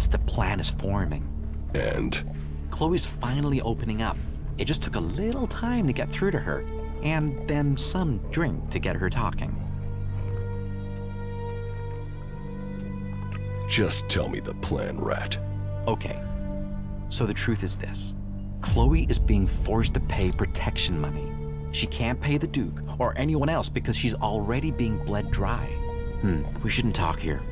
Yes, the plan is forming. And? Chloe's finally opening up. It just took a little time to get through to her, and then some drink to get her talking. Just tell me the plan, Rat. Okay, so the truth is this. Chloe is being forced to pay protection money. She can't pay the Duke or anyone else because she's already being bled dry. We shouldn't talk here.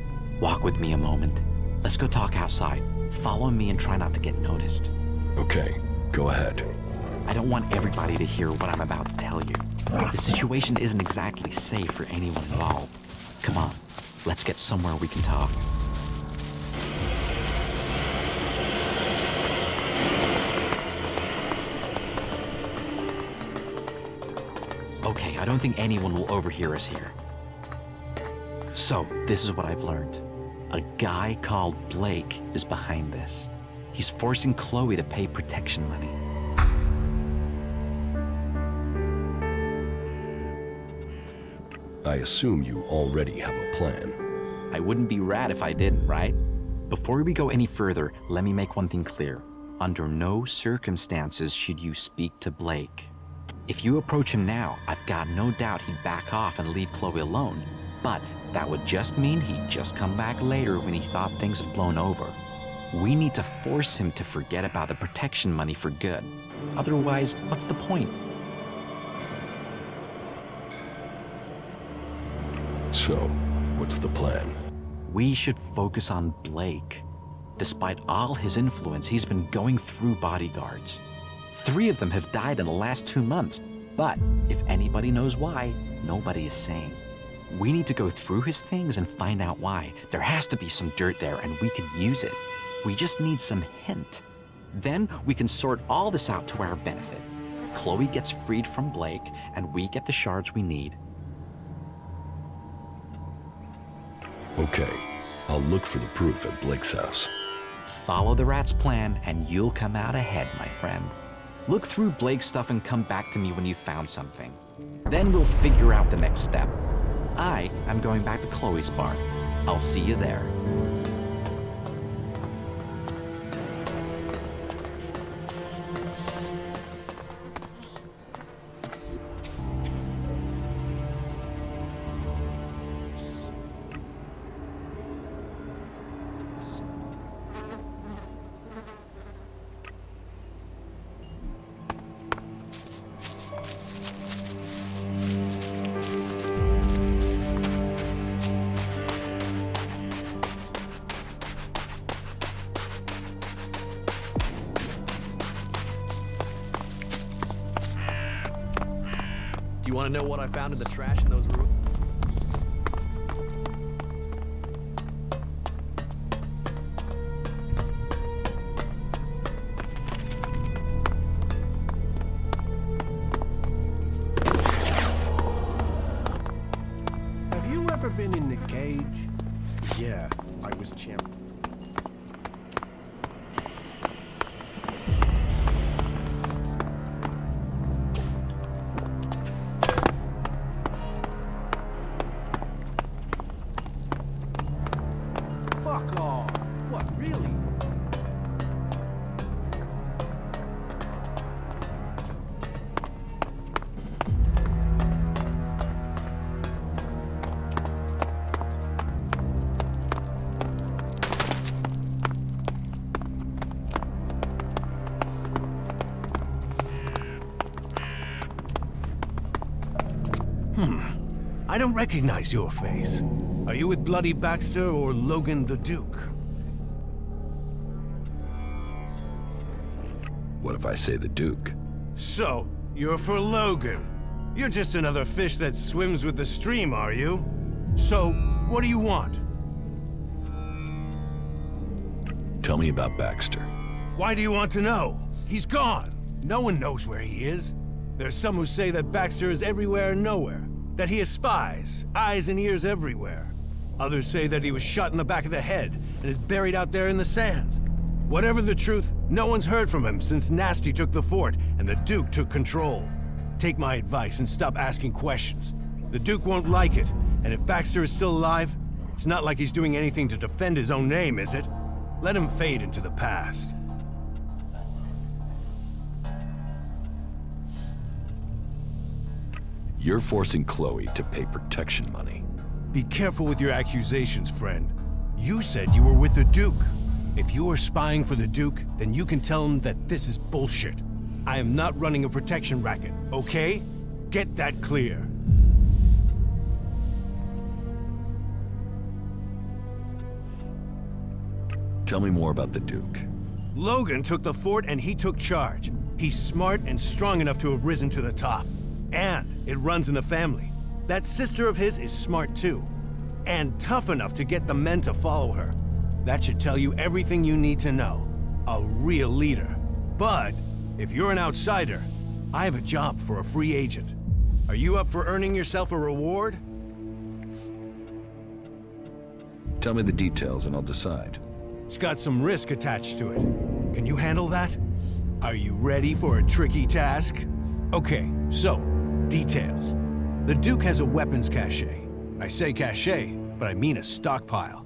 Walk with me a moment. Let's go talk outside. Follow me and try not to get noticed. Okay, go ahead. I don't want everybody to hear what I'm about to tell you. The situation isn't exactly safe for anyone involved. Come on, let's get somewhere we can talk. Okay, I don't think anyone will overhear us here. So, this is what I've learned. A guy called Blake is behind this. He's forcing Chloe to pay protection money. I assume you already have a plan. I wouldn't be Rat if I didn't, right? Before we go any further, let me make one thing clear. Under no circumstances should you speak to Blake. If you approach him now, I've got no doubt he'd back off and leave Chloe alone. But that would just mean he'd just come back later when he thought things had blown over. We need to force him to forget about the protection money for good. Otherwise, what's the point? So, what's the plan? We should focus on Blake. Despite all his influence, he's been going through bodyguards. 3 of them have died in the last 2 months, but if anybody knows why, nobody is saying. We need to go through his things and find out why. There has to be some dirt there and we could use it. We just need some hint. Then we can sort all this out to our benefit. Chloe gets freed from Blake and we get the shards we need. Okay, I'll look for the proof at Blake's house. Follow the Rat's plan and you'll come out ahead, my friend. Look through Blake's stuff and come back to me when you've found something. Then we'll figure out the next step. I am going back to Chloe's bar. I'll see you there. Do you want to know what I found in the trash in those rooms? Have you ever been in the cage? Yeah, I was champ. Fuck off. What, really? I don't recognize your face. Are you with Bloody Baxter or Logan the Duke? What if I say the Duke? So, you're for Logan. You're just another fish that swims with the stream, are you? So, what do you want? Tell me about Baxter. Why do you want to know? He's gone. No one knows where he is. There's some who say that Baxter is everywhere and nowhere. That he has spies, eyes and ears everywhere. Others say that he was shot in the back of the head and is buried out there in the sands. Whatever the truth, no one's heard from him since Nasty took the fort and the Duke took control. Take my advice and stop asking questions. The Duke won't like it, and if Baxter is still alive, it's not like he's doing anything to defend his own name, is it? Let him fade into the past. You're forcing Chloe to pay protection money. Be careful with your accusations, friend. You said you were with the Duke. If you are spying for the Duke, then you can tell him that this is bullshit. I am not running a protection racket, okay? Get that clear. Tell me more about the Duke. Logan took the fort and he took charge. He's smart and strong enough to have risen to the top. And it runs in the family. That sister of his is smart too. And tough enough to get the men to follow her. That should tell you everything you need to know. A real leader. But if you're an outsider, I have a job for a free agent. Are you up for earning yourself a reward? Tell me the details and I'll decide. It's got some risk attached to it. Can you handle that? Are you ready for a tricky task? Okay, so, details. The Duke has a weapons cache. I say cache, but I mean a stockpile.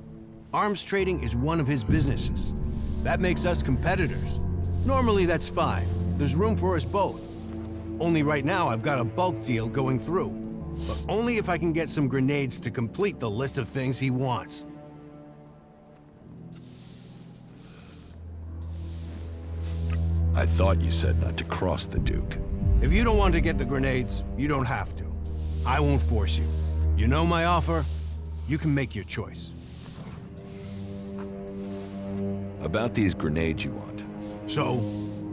Arms trading is one of his businesses. That makes us competitors. Normally that's fine. There's room for us both. Only right now I've got a bulk deal going through. But only if I can get some grenades to complete the list of things he wants. I thought you said not to cross the Duke. If you don't want to get the grenades, you don't have to. I won't force you. You know my offer? You can make your choice. About these grenades you want. So,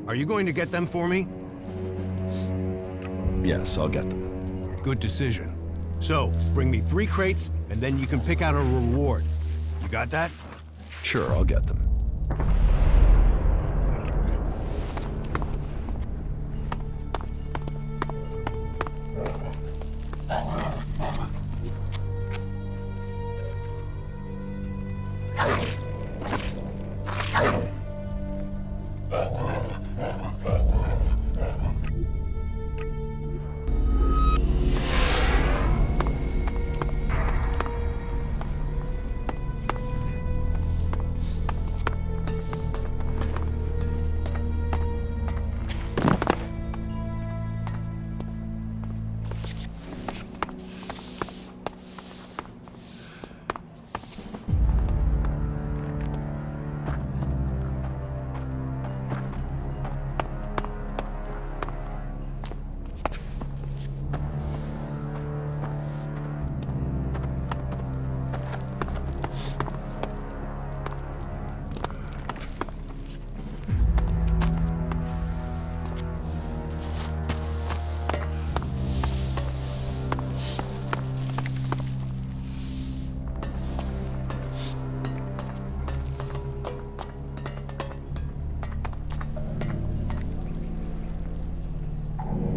are you going to get them for me? Yes, I'll get them. Good decision. So, bring me 3 crates, and then you can pick out a reward. You got that? Sure, I'll get them.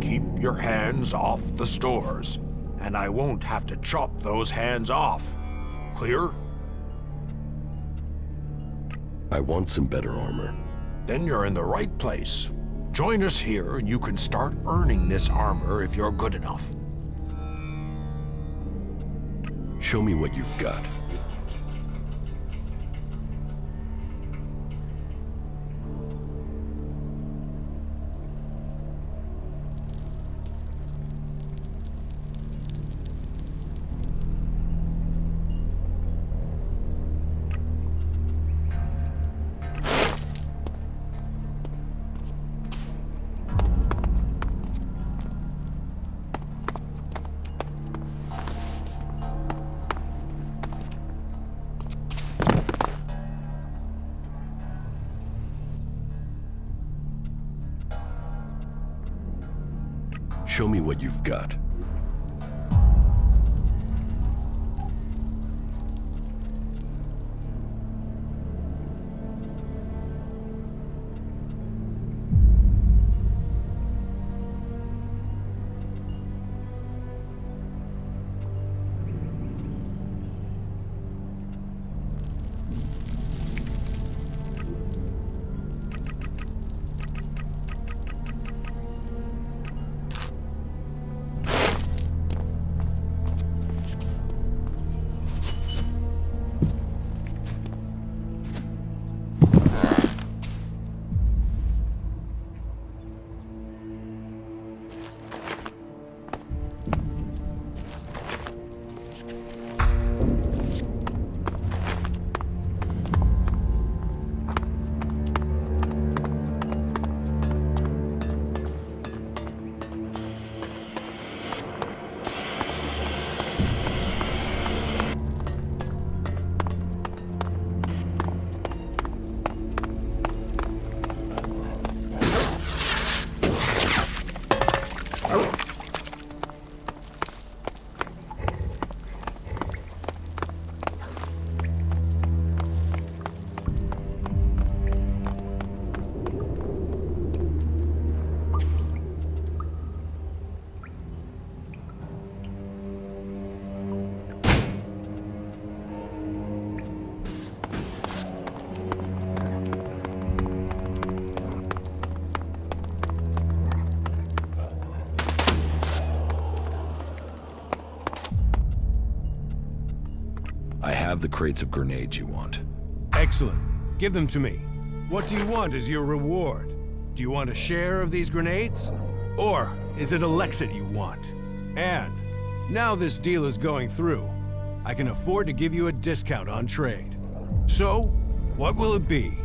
Keep your hands off the stores, and I won't have to chop those hands off. Clear? I want some better armor. Then you're in the right place. Join us here and you can start earning this armor if you're good enough. Show me what you've got. Show me what you've got. I have the crates of grenades you want. Excellent. Give them to me. What do you want as your reward? Do you want a share of these grenades? Or is it Elexit you want? And now this deal is going through, I can afford to give you a discount on trade. So, what will it be?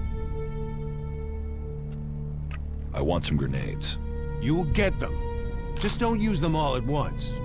I want some grenades. You will get them. Just don't use them all at once.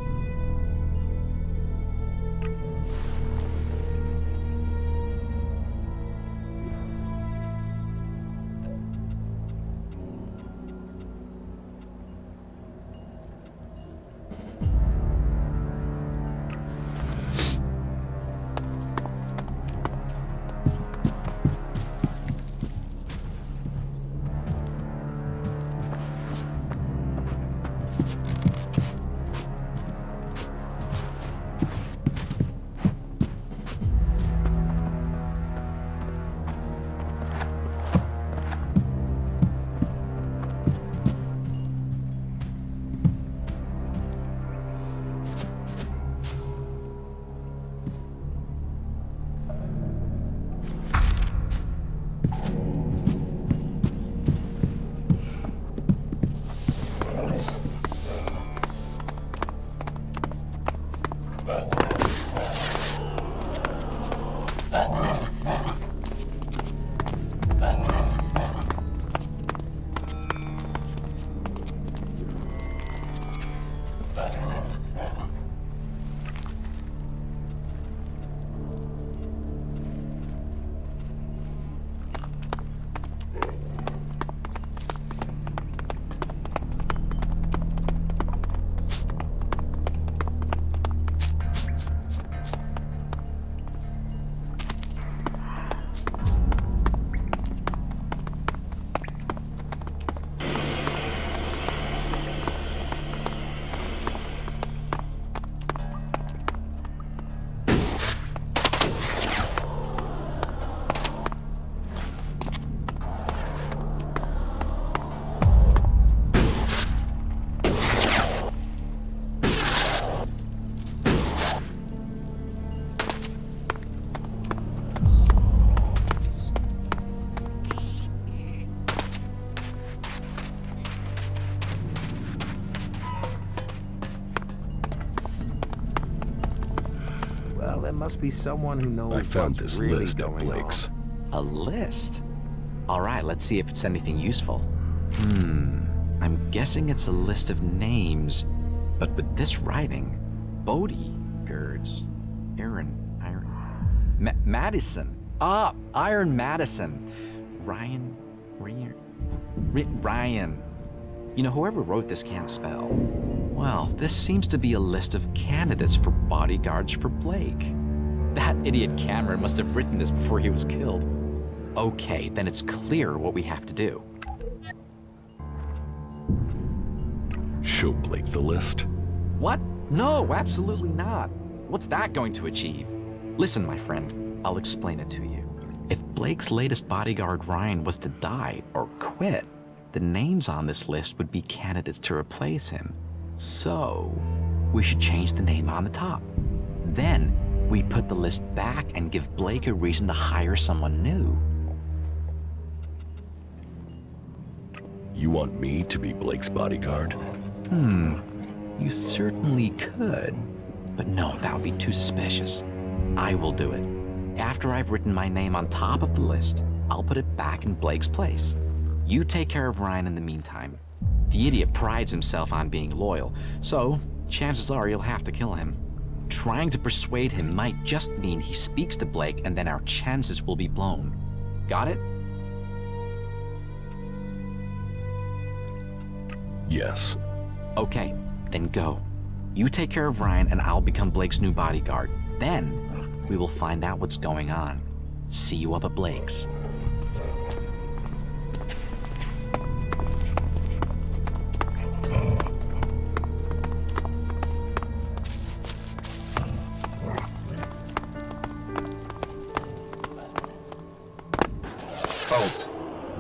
There must be someone who knows. I found what's this really list at going Blake's. A list? All right, let's see if it's anything useful. I'm guessing it's a list of names, but with this writing, bodyguards, Iron, Madison. Iron Madison. Ryan. You know, whoever wrote this can't spell. Well, this seems to be a list of candidates for bodyguards for Blake. That idiot Cameron must have written this before he was killed. Okay, then it's clear what we have to do. Show Blake the list. What? No, absolutely not. What's that going to achieve? Listen, my friend, I'll explain it to you. If Blake's latest bodyguard Ryan was to die or quit, the names on this list would be candidates to replace him. So, we should change the name on the top. Then, we put the list back and give Blake a reason to hire someone new. You want me to be Blake's bodyguard? You certainly could. But no, that would be too suspicious. I will do it. After I've written my name on top of the list, I'll put it back in Blake's place. You take care of Ryan in the meantime. The idiot prides himself on being loyal, so chances are you'll have to kill him. Trying to persuade him might just mean he speaks to Blake and then our chances will be blown. Got it? Yes. Okay, then go. You take care of Ryan and I'll become Blake's new bodyguard. Then, we will find out what's going on. See you up at Blake's. Bolt.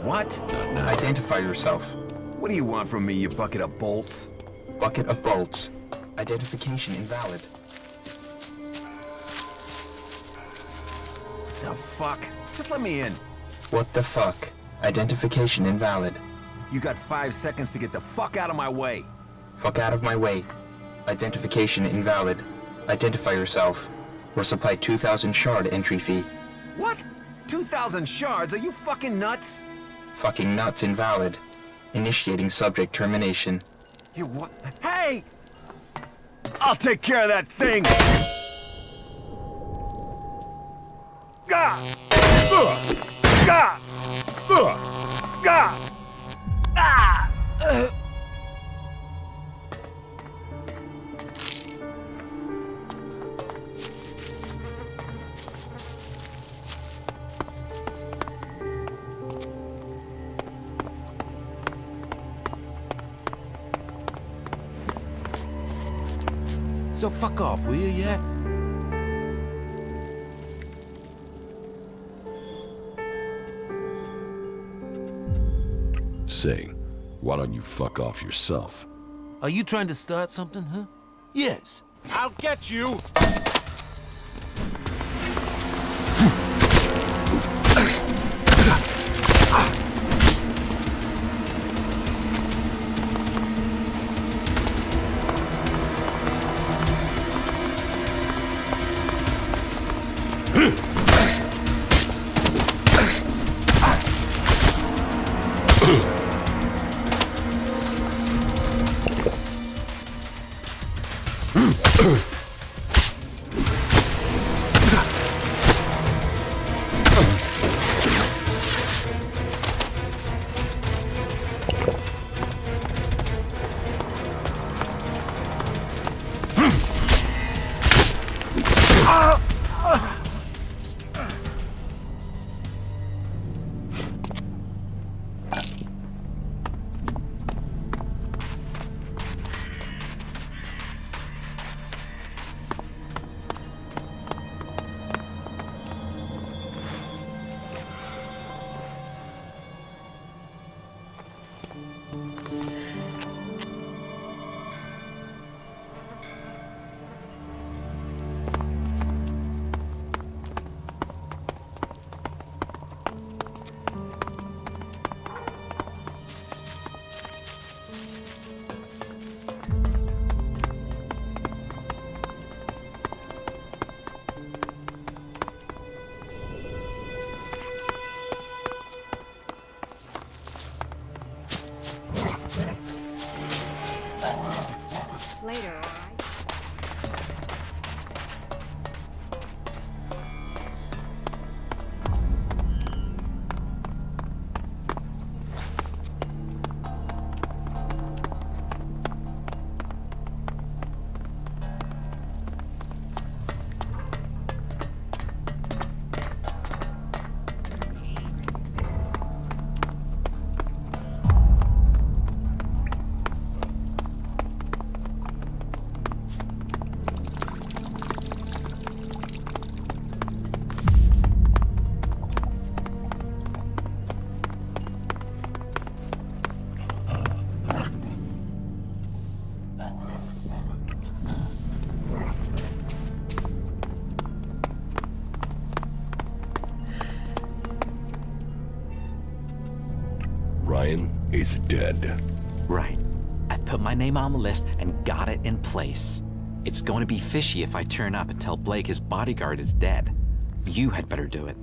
What? Identify yourself. What do you want from me, you bucket of bolts? Bucket of bolts. Identification invalid. The fuck? Just let me in. What the fuck? Identification invalid. You got 5 seconds to get the fuck out of my way. Fuck out of my way. Identification invalid. Identify yourself. Or supply 2,000 shard entry fee. What? 2,000 shards? Are you fucking nuts? Fucking nuts invalid. Initiating subject termination. You what? Hey! I'll take care of that thing! Gah! Gah! Gah! Ah! So fuck off, will you, yeah? Say, why don't you fuck off yourself? Are you trying to start something, huh? Yes. I'll get you! Later, all right? Ryan is dead. Right. I've put my name on the list and got it in place. It's going to be fishy if I turn up and tell Blake his bodyguard is dead. You had better do it.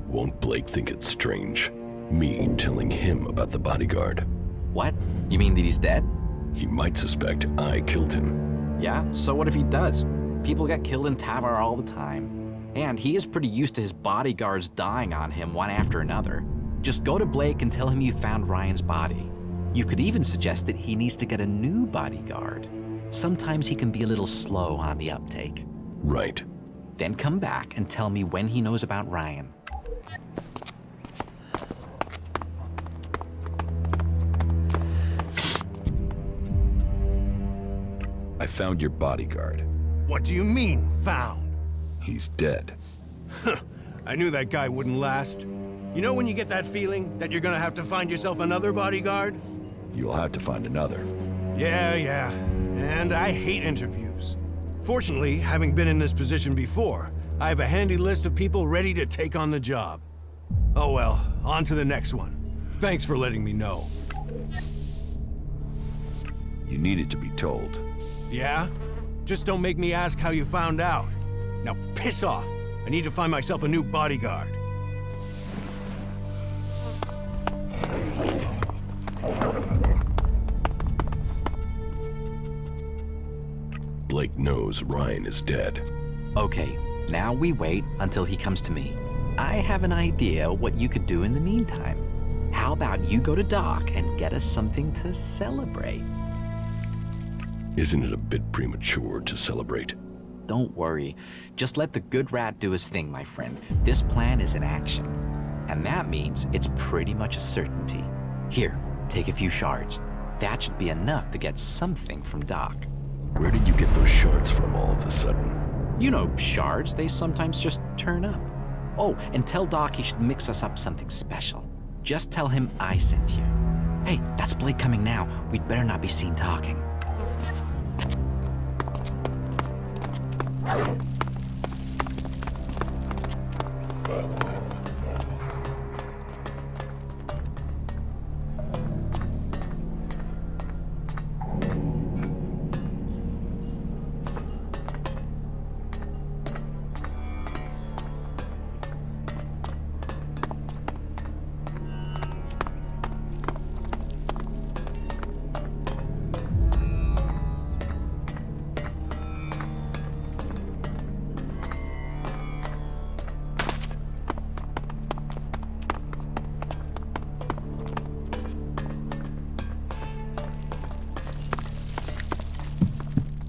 Won't Blake think it's strange? Me telling him about the bodyguard. What? You mean that he's dead? He might suspect I killed him. Yeah, so what if he does? People get killed in Tavar all the time. And he is pretty used to his bodyguards dying on him one after another. Just go to Blake and tell him you found Ryan's body. You could even suggest that he needs to get a new bodyguard. Sometimes he can be a little slow on the uptake. Right. Then come back and tell me when he knows about Ryan. I found your bodyguard. What do you mean, found? He's dead. I knew that guy wouldn't last. You know when you get that feeling that you're gonna have to find yourself another bodyguard? You'll have to find another. Yeah. And I hate interviews. Fortunately, having been in this position before, I have a handy list of people ready to take on the job. Oh well, on to the next one. Thanks for letting me know. You needed to be told. Yeah? Just don't make me ask how you found out. Now piss off. I need to find myself a new bodyguard. Blake knows Ryan is dead. Okay, now we wait until he comes to me. I have an idea what you could do in the meantime. How about you go to Doc and get us something to celebrate? Isn't it a bit premature to celebrate? Don't worry. Just let the good rat do his thing, my friend. This plan is in action. And that means it's pretty much a certainty. Here, take a few shards. That should be enough to get something from Doc. Where did you get those shards from all of a sudden? You know, shards, they sometimes just turn up. Oh, and tell Doc he should mix us up something special. Just tell him I sent you. Hey, that's Blake coming now. We'd better not be seen talking.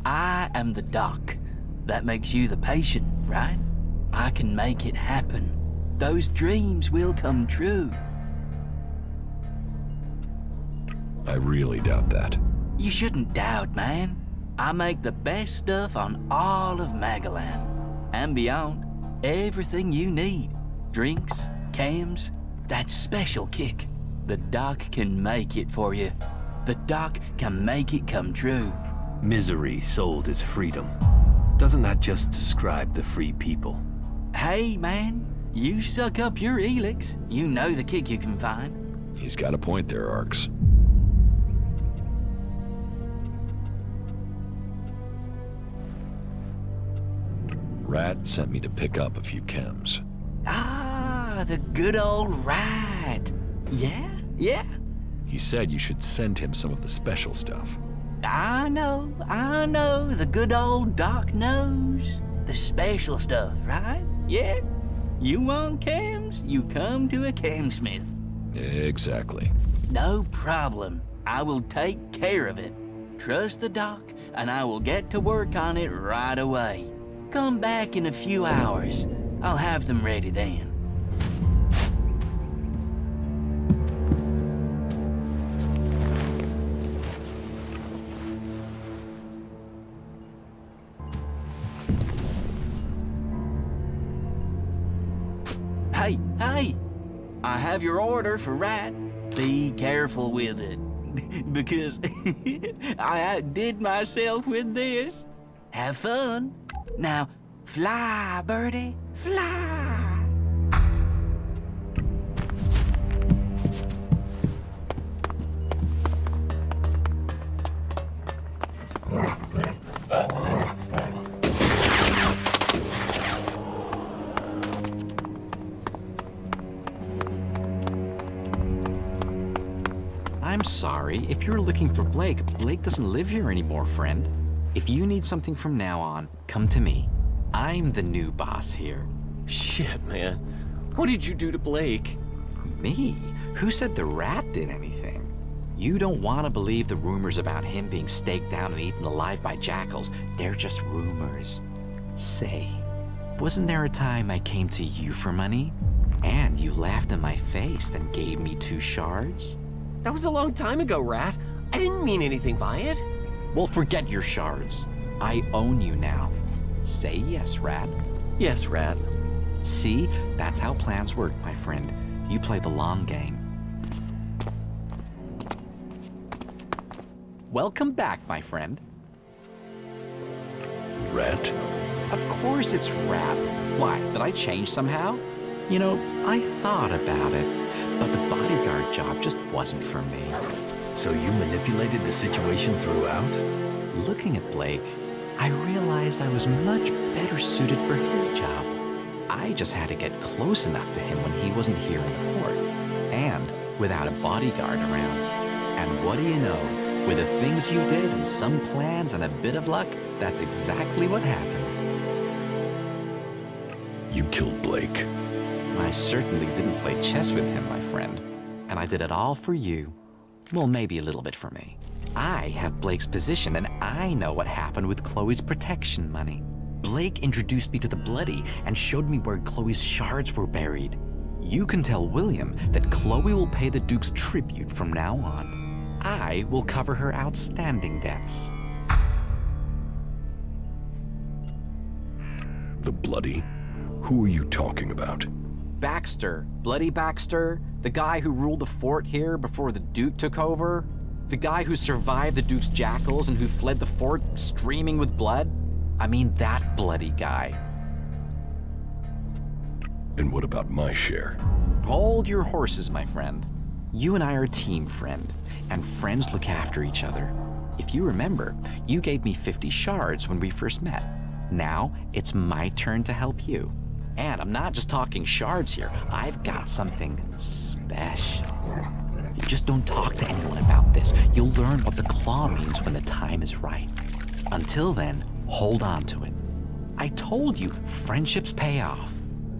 I am the doc. That makes you the patient, right? I can make it happen. Those dreams will come true. I really doubt that. You shouldn't doubt, man. I make the best stuff on all of Magaland. And beyond, everything you need. Drinks, cams, that special kick. The doc can make it for you. The doc can make it come true. Misery sold as freedom. Doesn't that just describe the free people? Hey, man, you suck up your Elex. You know the kick you can find. He's got a point there, Arks. Rat sent me to pick up a few chems. Ah, the good old Rat. Yeah? He said you should send him some of the special stuff. I know, the good old doc knows. The special stuff, right? Yeah? You want cams, you come to a camsmith. Exactly. No problem. I will take care of it. Trust the doc, and I will get to work on it right away. Come back in a few hours. I'll have them ready then. Hey, I have your order for Rat. Be careful with it, because I outdid myself with this. Have fun. Now, fly, birdie, fly. I'm sorry. If you're looking for Blake, Blake doesn't live here anymore, friend. If you need something from now on, come to me. I'm the new boss here. Shit, man. What did you do to Blake? Me? Who said the rat did anything? You don't want to believe the rumors about him being staked down and eaten alive by jackals. They're just rumors. Say, wasn't there a time I came to you for money? And you laughed in my face and gave me 2 shards? That was a long time ago, Rat. I didn't mean anything by it. Well, forget your shards. I own you now. Say yes, Rat. Yes, Rat. See? That's how plans work, my friend. You play the long game. Welcome back, my friend. rat? Of course it's Rat. Why, did I change somehow? You know, I thought about it, but the bodyguard job just wasn't for me. So you manipulated the situation throughout? Looking at Blake, I realized I was much better suited for his job. I just had to get close enough to him when he wasn't here in the fort, and without a bodyguard around. And what do you know? With the things you did and some plans and a bit of luck, that's exactly what happened. You killed Blake. I certainly didn't play chess with him, my friend. And I did it all for you. Well, maybe a little bit for me. I have Blake's position, and I know what happened with Chloe's protection money. Blake introduced me to the Bloody and showed me where Chloe's shards were buried. You can tell William that Chloe will pay the Duke's tribute from now on. I will cover her outstanding debts. The Bloody? Who are you talking about? Baxter, Bloody Baxter, the guy who ruled the fort here before the Duke took over. The guy who survived the Duke's jackals and who fled the fort streaming with blood. I mean, that bloody guy. And what about my share? Hold your horses, my friend. You and I are a team, friend, and friends look after each other. If you remember, you gave me 50 shards when we first met. Now, it's my turn to help you. And I'm not just talking shards here. I've got something special. Just don't talk to anyone about this. You'll learn what the claw means when the time is right. Until then, hold on to it. I told you, friendships pay off.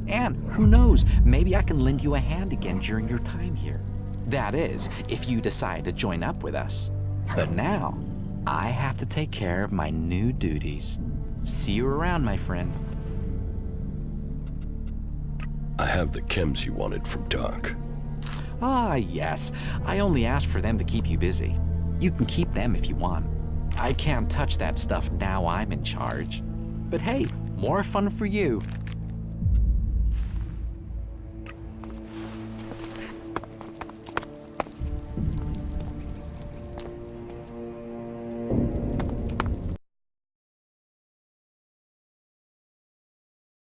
And who knows, maybe I can lend you a hand again during your time here. That is, if you decide to join up with us. But now, I have to take care of my new duties. See you around, my friend. I have the chems you wanted from Doc. Ah, yes. I only asked for them to keep you busy. You can keep them if you want. I can't touch that stuff now I'm in charge. But hey, more fun for you.